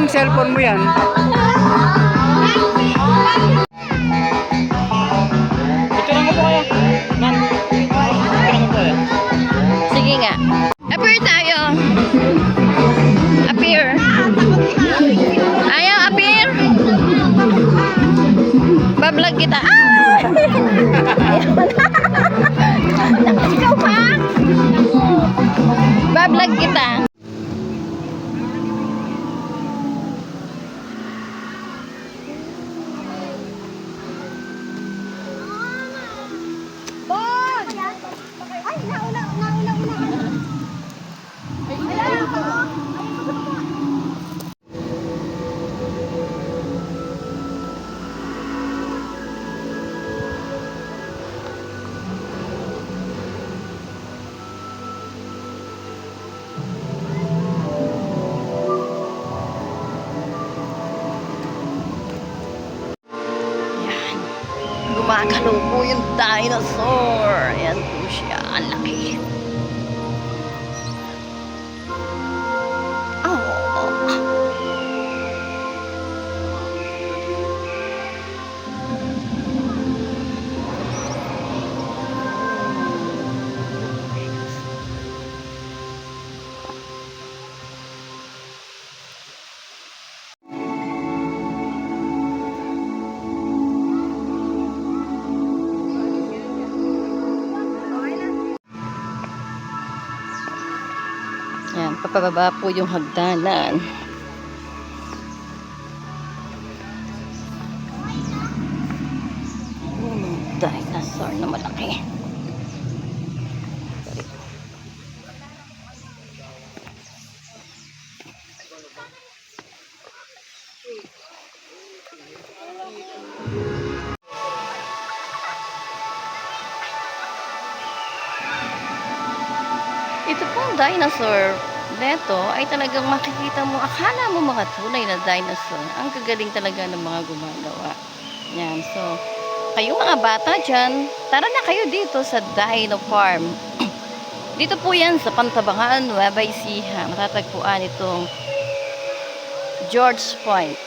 Cellphone mo yan. Picture mo po kayo. Man, picture mo po kayo. Sige nga. Appear tayo. Appear. Ayaw, appear. Bablog kita. Ah! Ikaw pa? Bablog kita. Gumagalaw po yung dinosaur. Ayan po siya. Ang laki. Oh. Yan, papababa po yung hagdanan. Dinosaur na malaki. Ito pong dinosaur neto ay talagang makikita mo, akala mo mga tunay na dinosaur. Ang gagaling talaga ng mga gumagawa. Yan, so, kayo mga bata dyan, tara na kayo dito sa Dino Farm. Dito po yan sa Pantabangan, Nueva Ecija. Matatagpuan itong George Point.